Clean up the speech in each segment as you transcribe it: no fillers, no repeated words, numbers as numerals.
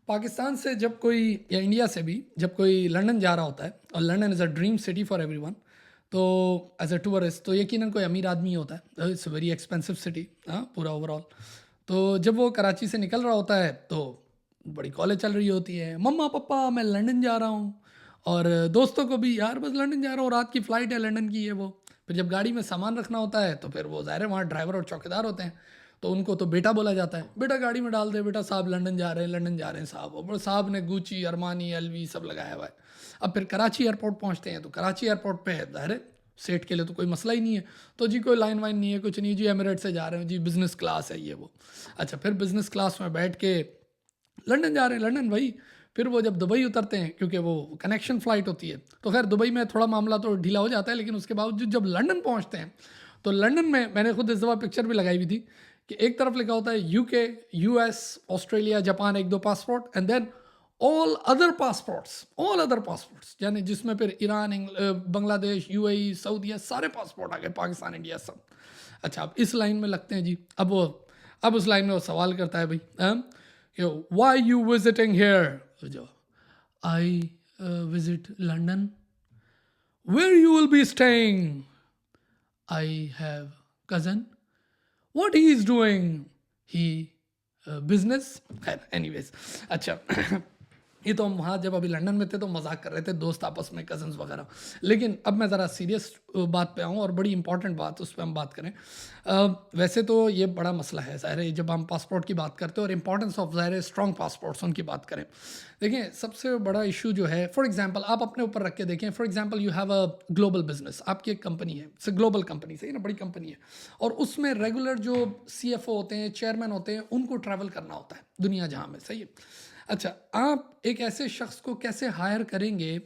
पाकिस्तान से जब कोई या इंडिया से भी जब कोई लंदन जा रहा होता है और London is a dream city for everyone, तो एज अ टूरिस्ट तो यकीनन कोई अमीर आदमी ही होता है। इट्स वेरी एक्सपेंसिव सिटी, हाँ, पूरा ओवरऑल। तो जब वो कराची से निकल रहा होता है तो बड़ी कॉलेज चल रही होती है, मम्मा पापा मैं लंदन जा रहा हूँ, और दोस्तों को भी यार बस लंदन जा रहा हूँ, रात की फ़्लाइट है लंदन की है वो। फिर जब गाड़ी में सामान रखना होता है तो फिर वो ज़ाहिर है वहाँ ड्राइवर और चौकीदार होते हैं, तो उनको तो बेटा बोला जाता है, बेटा गाड़ी में डाल दे, बेटा साहब लंदन जा रहे हैं, लंदन जा रहे हैं साहब। और साहब ने गुची अरमानी एलवी सब लगाया हुआ है। अब फिर कराची एयरपोर्ट पहुँचते हैं तो कराची एयरपोर्ट पे ज़ाहिर है सेठ के लिए तो कोई मसला ही नहीं है, तो जी कोई लाइन वाइन नहीं है, कुछ नहीं जी, एमिरेट से जा रहे हैं जी, बिज़नेस क्लास है ये वो। अच्छा, फिर बिज़नेस क्लास में बैठ के लंदन जा रहे हैं, लंदन भाई। फिर वो जब दुबई उतरते हैं, क्योंकि वो कनेक्शन फ़्लाइट होती है, तो खैर दुबई में थोड़ा मामला तो ढीला हो जाता है, लेकिन उसके बावजूद जब लंदन पहुंचते हैं तो लंदन में मैंने खुद इस दफ़ा पिक्चर भी लगाई हुई थी कि एक तरफ लिखा होता है यूके, यूएस, ऑस्ट्रेलिया, जापान, एक दो passport, and then all other passports, यानी जिसमें फिर ईरान, बांग्लादेश, यूएई, सऊदीया, सारे पासपोर्ट आ गए, पाकिस्तान, इंडिया, सब। अच्छा, अब इस लाइन में लगते हैं जी। अब उस लाइन में वो सवाल करता है भाई, why you visiting here? जो I visit London. Where you will be staying? I have cousin. What he is doing? He business. Anyways, अच्छा ये तो हम वहाँ जब अभी लंदन में थे तो मजाक कर रहे थे दोस्त आपस में, कजन्स वगैरह। लेकिन अब मैं ज़रा सीरियस बात पे आऊँ और बड़ी इंपॉर्टेंट बात, उस पर हम बात करें। वैसे तो ये बड़ा मसला है ज़ाहिर है, जब हम पासपोर्ट की बात करते हैं और इंपॉर्टेंस ऑफ ज़ाहिर है स्ट्रॉन्ग पासपोर्ट्स उनकी बात करें। देखिए, सबसे बड़ा इशू जो है, फॉर एग्जांपल आप अपने ऊपर रख के देखें, for example you have a global business, आपकी एक कंपनी है, इट्स ग्लोबल कंपनी, सही ना, बड़ी कंपनी है, और उसमें रेगुलर जो CFO होते हैं, चेयरमैन होते हैं, उनको ट्रैवल करना होता है दुनिया जहाँ में, सही है। अच्छा, आप एक ऐसे शख्स को कैसे हायर करेंगे?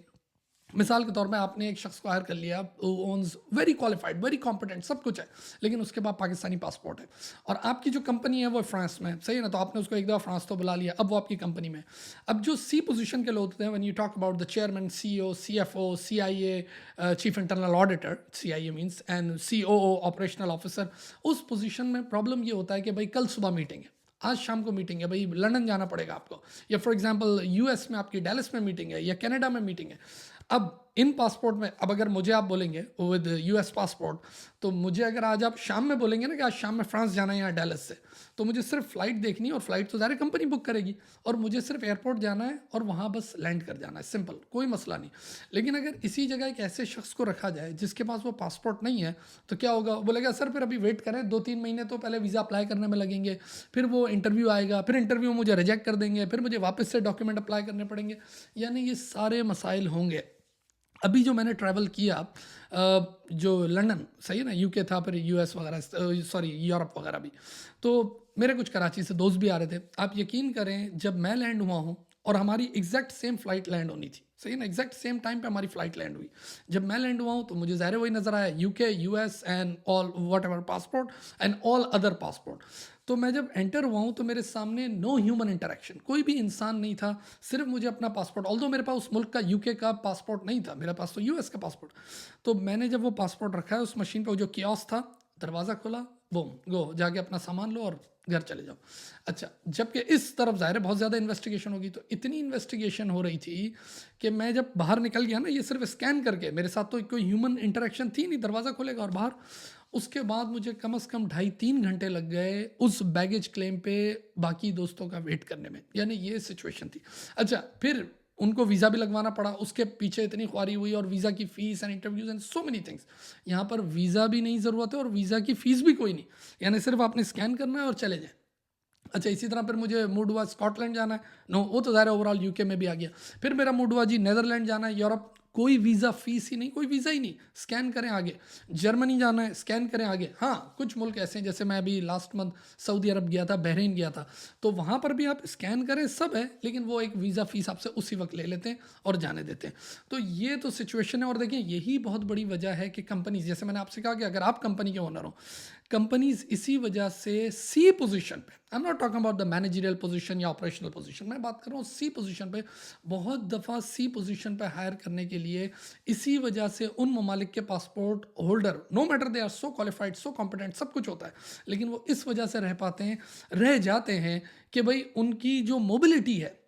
मिसाल के तौर में आपने एक शख्स को हायर कर लिया, ones very qualified, very competent, सब कुछ है, लेकिन उसके बाद पाकिस्तानी पासपोर्ट है, और आपकी जो कंपनी है वो फ्रांस में, सही है ना, तो आपने उसको एक दफ़ा फ्रांस तो बुला लिया, अब वो आपकी कंपनी में। अब जो C पोजीशन के लोग होते हैं, when you talk about the chairman, CEO, CFO, CIA, chief internal auditor, CIA means, and COO, operational officer, उस पोजीशन में प्रॉब्लम ये होता है कि भाई कल सुबह मीटिंग है, आज शाम को मीटिंग है, भाई लंदन जाना पड़ेगा आपको, या फॉर एग्जांपल US में आपकी डैलस में मीटिंग है, या कनाडा में मीटिंग है। अब इन पासपोर्ट में, अब अगर मुझे आप बोलेंगे विद US पासपोर्ट, तो मुझे अगर आज आप शाम में बोलेंगे ना कि आज शाम में फ्रांस जाना है यहाँ डैलस से, तो मुझे सिर्फ फ़्लाइट देखनी है, और फ्लाइट तो ज़ाहिर कंपनी बुक करेगी, और मुझे सिर्फ एयरपोर्ट जाना है और वहाँ बस लैंड कर जाना है, सिंपल, कोई मसला नहीं। लेकिन अगर इसी जगह एक ऐसे शख्स को रखा जाए जिसके पास वो पासपोर्ट नहीं है, तो क्या होगा? बोलेगा सर फिर अभी वेट करें, 2-3 महीने तो पहले वीज़ा अप्लाई करने में लगेंगे, फिर वो इंटरव्यू आएगा, फिर इंटरव्यू मुझे रिजेक्ट कर देंगे, फिर मुझे वापस से डॉक्यूमेंट अप्लाई करने पड़ेंगे, यानी ये सारे मसाइल होंगे। अभी जो मैंने ट्रैवल किया, जो लंदन, सही है ना, यूके था, फिर US वगैरह, सॉरी यूरोप वगैरह भी, तो मेरे कुछ कराची से दोस्त भी आ रहे थे। आप यकीन करें, जब मैं लैंड हुआ हूँ और हमारी एग्जैक्ट सेम फ्लाइट लैंड होनी थी, सही है ना, एग्जैक्ट सेम टाइम पे हमारी फ्लाइट लैंड हुई। जब मैं लैंड हुआ हूँ तो मुझे ज़ाहिर वही नज़र आया, UK, US and all what ever passport and all other passport. तो मैं जब एंटर हुआ हूँ तो मेरे सामने नो ह्यूमन इंटरेक्शन, कोई भी इंसान नहीं था, सिर्फ मुझे अपना पासपोर्ट, ऑल्दो मेरे पास उस मुल्क का UK का पासपोर्ट नहीं था, मेरे पास तो US का पासपोर्ट। तो मैंने जब वो पासपोर्ट रखा है उस मशीन पे, जो कियोस्क था, दरवाज़ा खोला, बूम, गो, जाके अपना सामान लो और घर चले जाओ। अच्छा, जबकि इस तरफ ज़ाहिर है बहुत ज़्यादा इन्वेस्टिगेशन होगी, तो इतनी इन्वेस्टिगेशन हो रही थी कि मैं जब बाहर निकल गया ना, ये सिर्फ स्कैन करके, मेरे साथ तो कोई ह्यूमन इंटरेक्शन थी नहीं, दरवाज़ा खोलेगा और बाहर। उसके बाद मुझे कम से कम 2.5-3 घंटे लग गए उस बैगेज क्लेम पे बाकी दोस्तों का वेट करने में, यानी ये सिचुएशन थी। अच्छा, फिर उनको वीज़ा भी लगवाना पड़ा, उसके पीछे इतनी ख्वारी हुई, और वीज़ा की fees and interviews and so many things. यहाँ पर वीज़ा भी नहीं ज़रूरत है और वीज़ा की फ़ीस भी कोई नहीं, यानी सिर्फ आपने स्कैन करना है और चले जाए। अच्छा, इसी तरह फिर मुझे मूड हुआ स्कॉटलैंड जाना है, नो वो तो ज़ाहिर ओवरऑल यूके में भी आ गया। फिर मेरा मूड हुआ जी नीदरलैंड जाना है, यूरोप, कोई वीज़ा फ़ीस ही नहीं, कोई वीज़ा ही नहीं, स्कैन करें आगे। जर्मनी जाना है, स्कैन करें आगे। हाँ, कुछ मुल्क ऐसे हैं, जैसे मैं अभी लास्ट मंथ सऊदी अरब गया था, बहरीन गया था, तो वहाँ पर भी आप स्कैन करें, सब है, लेकिन वो एक वीज़ा फ़ीस आपसे उसी वक्त ले लेते हैं और जाने देते हैं। तो ये तो सिचुएशन है, और देखिए यही बहुत बड़ी वजह है कि कंपनीज, जैसे मैंने आपसे कहा कि अगर आप कंपनी के ओनर हो, कंपनीज इसी वजह से C पोजीशन पे, I am not talking about the managerial position या ऑपरेशनल पोजीशन, मैं बात कर रहा हूँ C पोजीशन पे, बहुत दफ़ा C पोजीशन पे हायर करने के लिए इसी वजह से उन ममालिक के passport holder, no matter they are so qualified, so competent, सब कुछ होता है, लेकिन वो इस वजह से रह जाते हैं कि भाई उनकी जो मोबिलिटी है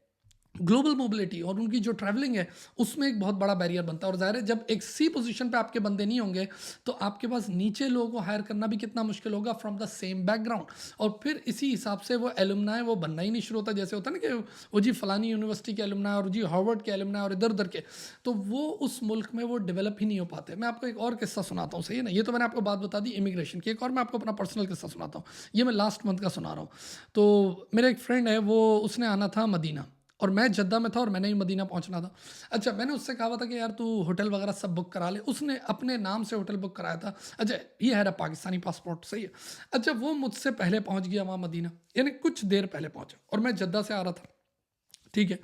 ग्लोबल मोबिलिटी और उनकी जो ट्रैवलिंग है उसमें एक बहुत बड़ा बैरियर बनता है। और ज़ाहिर है जब एक सी पोजीशन पे आपके बंदे नहीं होंगे तो आपके पास नीचे लोगों को हायर करना भी कितना मुश्किल होगा फ्रॉम द सेम बैकग्राउंड। और फिर इसी हिसाब से वो एलुमनाई वो बनना ही नहीं शुरू होता। जैसे होता है ना कि वो जी फलानी यूनिवर्सिटी के एलुमनाई और जी हार्वर्ड के एलुमनाई और इधर उधर के, तो वो उस मुल्क में वो डेवलप ही नहीं हो पाते। मैं आपको एक और किस्सा सुनाता हूँ, सही है ना, ये तो मैंने आपको बात बता दी इमिग्रेशन की। एक और मैं आपको अपना पर्सनल किस्सा सुनाता हूँ, ये मैं लास्ट मंथ का सुना रहा हूँ। तो मेरा एक फ्रेंड है, वो उसने आना था मदीना और मैं जद्दा में था और मैंने ही मदीना पहुंचना था। अच्छा, मैंने उससे कहा हुआ था कि यार तू होटल वगैरह सब बुक करा ले। उसने अपने नाम से होटल बुक कराया था। अच्छा, ये है पाकिस्तानी पासपोर्ट, सही है। अच्छा, वो मुझसे पहले पहुंच गया वहाँ मदीना, यानी कुछ देर पहले पहुंचा और मैं जद्दा से आ रहा था। ठीक है,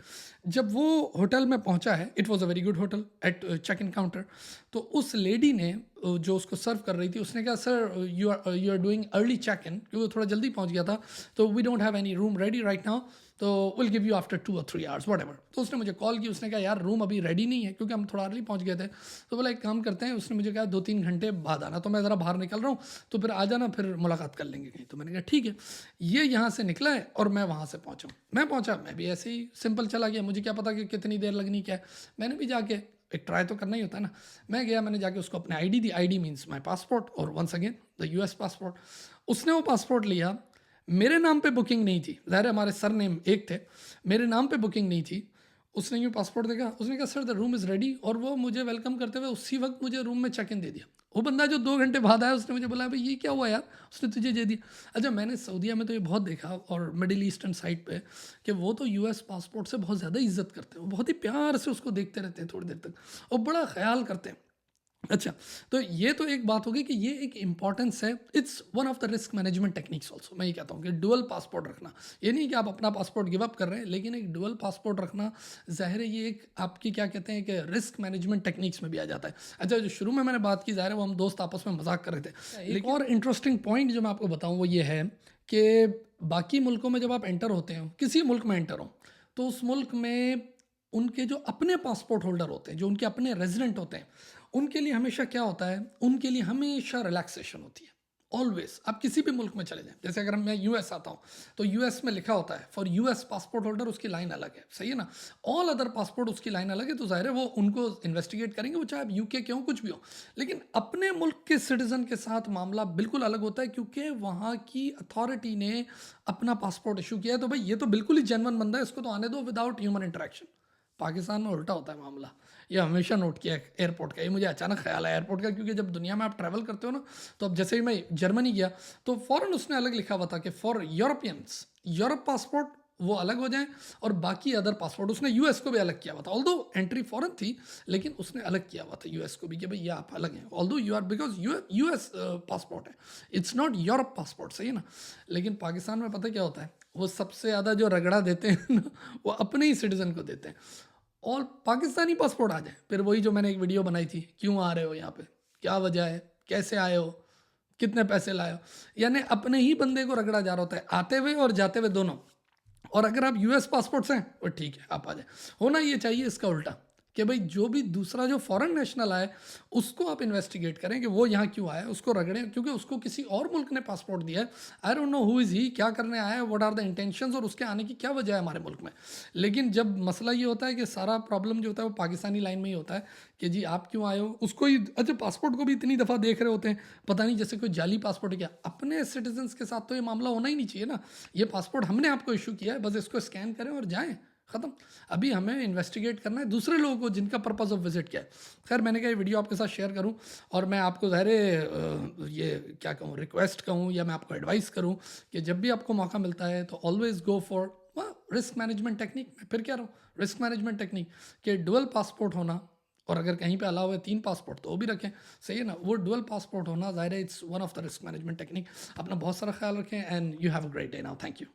जब वो होटल में पहुंचा है, it was a very good hotel at check in counter. तो उस लेडी ने जो उसको सर्व कर रही थी उसने कहा sir you are doing early check in, क्योंकि वो थोड़ा जल्दी पहुंच गया था, तो we don't have any room ready right now, तो will give you after 2 or 3 hours whatever. तो उसने मुझे कॉल की, उसने कहा यार रूम अभी रेडी नहीं है क्योंकि हम थोड़ा अर्ली पहुंच गए थे। तो बोला एक काम करते हैं, उसने मुझे कहा 2-3 घंटे बाद आना, तो मैं ज़रा बाहर निकल रहा हूँ तो फिर आ जाना, फिर मुलाकात कर लेंगे कहीं। तो मैंने कहा ठीक है। ये यहाँ से निकला है और मैं वहाँ से पहुँचा। मैं पहुँचा, मैं भी ऐसे ही सिंपल चला गया, मुझे क्या पता कि कितनी देर लगनी क्या है। मैंने भी जाके एक ट्राई तो करना ही होता है ना। मैं गया, मैंने जाके उसको अपने आईडी दी, आईडी मीन्स माय पासपोर्ट, और once again the US passport. उसने वो पासपोर्ट लिया, मेरे नाम पे बुकिंग नहीं थी, ज़ाहिर है हमारे सर नेम एक थे, मेरे नाम पे बुकिंग नहीं थी। उसने यूँ पासपोर्ट देखा, उसने कहा sir the room is ready, और वो मुझे वेलकम करते हुए उसी वक्त मुझे रूम में चेक इन दे दिया। वो बंदा जो 2 घंटे बाद आया उसने मुझे बोला भाई ये क्या हुआ यार, उसने तुझे दे दिया। अच्छा, मैंने सऊदीया में तो ये बहुत देखा और मिडिल ईस्टर्न साइड पे कि वो तो यूएस पासपोर्ट से बहुत ज़्यादा इज्जत करते हैं, वो बहुत ही प्यार से उसको देखते रहते हैं थोड़ी देर तक और बड़ा ख्याल करते हैं। अच्छा, तो ये तो एक बात होगी कि ये एक इंपॉर्टेंस है, it's one of the risk management techniques also. मैं ये कहता हूँ कि डुअल पासपोर्ट रखना, ये नहीं कि आप अपना पासपोर्ट गिव अप कर रहे हैं, लेकिन एक डुअल पासपोर्ट रखना ज़ाहिर है ये एक आपकी क्या कहते हैं कि रिस्क मैनेजमेंट टेक्निक्स में भी आ जाता है। अच्छा, जो शुरू में मैंने बात की, ज़ाहिर है वो हम दोस्त आपस में मजाक कर रहे थे। एक और इंटरेस्टिंग पॉइंट जो मैं आपको बताऊँ वो ये है कि बाकी मुल्कों में जब आप एंटर होते हो, किसी मुल्क में एंटर हो, तो उस मुल्क में उनके जो अपने पासपोर्ट होल्डर होते हैं, जो उनके अपने रेजिडेंट होते हैं, उनके लिए हमेशा क्या होता है, उनके लिए हमेशा रिलैक्सेशन होती है। ऑलवेज आप किसी भी मुल्क में चले जाएं, जैसे अगर मैं यूएस आता हूँ तो यूएस में लिखा होता है फॉर यूएस पासपोर्ट होल्डर, उसकी लाइन अलग है, सही है ना। ऑल अदर पासपोर्ट उसकी लाइन अलग है, तो जाहिर है वो उनको इन्वेस्टिगेट करेंगे, वो चाहे आप यूके के हो कुछ भी हो। लेकिन अपने मुल्क के सिटीजन के साथ मामला बिल्कुल अलग होता है, क्योंकि वहाँ की अथॉरिटी ने अपना पासपोर्ट इशू किया है, तो भाई ये तो बिल्कुल ही जेन्युइन बंदा है, इसको तो आने दो विदाउट ह्यूमन इंटरेक्शन। पाकिस्तान में उल्टा होता है मामला, ये हमेशा नोट किया है एयरपोर्ट का। ये मुझे अचानक ख्याल आया एयरपोर्ट का, क्योंकि जब दुनिया में आप ट्रैवल करते हो ना, तो अब जैसे ही मैं जर्मनी गया तो फ़ौरन उसने अलग लिखा हुआ था कि फॉर यूरोपियंस, यूरोप पासपोर्ट वो अलग हो जाए, और बाकी अदर पासपोर्ट उसने यूएस को भी अलग किया हुआ था। ऑल्दो एंट्री फॉरन थी, लेकिन उसने अलग किया हुआ था यूएस को भी कि भाई ये आप अलग हैं, although you are, because US passport है, इट्स नॉट यूरोप पासपोर्ट, सही है ना। लेकिन पाकिस्तान में पता क्या होता है, वो सबसे ज़्यादा जो रगड़ा देते हैं ना, वो अपने ही सिटीज़न को देते हैं। और पाकिस्तानी पासपोर्ट आ जाए, फिर वही जो मैंने एक वीडियो बनाई थी, क्यों आ रहे हो यहाँ पे, क्या वजह है, कैसे आए हो, कितने पैसे लाए हो, यानी अपने ही बंदे को रगड़ा जा रहा होता है आते हुए और जाते हुए दोनों। और अगर आप यूएस पासपोर्ट से हैं वो ठीक है, आप आ जाए। होना ये चाहिए इसका उल्टा, कि भाई जो भी दूसरा जो फॉरेन नेशनल आए उसको आप इन्वेस्टिगेट करें कि वो यहाँ क्यों आया, उसको रगड़ें, क्योंकि उसको किसी और मुल्क ने पासपोर्ट दिया है। I don't know who is he, क्या करने आया है, व्हाट आर द इंटेंशंस, और उसके आने की क्या वजह है हमारे मुल्क में। लेकिन जब मसला ये होता है कि सारा प्रॉब्लम जो होता है वो पाकिस्तानी लाइन में ही होता है कि जी आप क्यों आए हो, उसको ही, अच्छा पासपोर्ट को भी इतनी दफ़ा देख रहे होते हैं, पता नहीं जैसे कोई जाली पासपोर्ट है क्या। अपने सिटीजन्स के साथ तो ये मामला होना ही नहीं चाहिए ना। ये पासपोर्ट हमने आपको इशू किया है, बस इसको स्कैन करें और जाएँ, ख़त्म। अभी हमें इन्वेस्टिगेट करना है दूसरे लोगों को जिनका पर्पस ऑफ विजिट क्या है। खैर, मैंने कहा ये वीडियो आपके साथ शेयर करूं, और मैं आपको ज़ाहिर ये क्या कहूँ, रिक्वेस्ट कहूँ या मैं आपको एडवाइस करूं कि जब भी आपको मौका मिलता है तो always go for risk management technique. मैं फिर कह रहा हूँ, रिस्क मैनेजमेंट टेक्निक कि डुअल पासपोर्ट होना, और अगर कहीं पे अलाउ है 3 पासपोर्ट तो वो भी रखें, सही है ना। वो डुअल पासपोर्ट होना ज़ाहिर है it's one of the risk management technique. अपना बहुत सारा ख्याल रखें, and you have a great day now, thank you.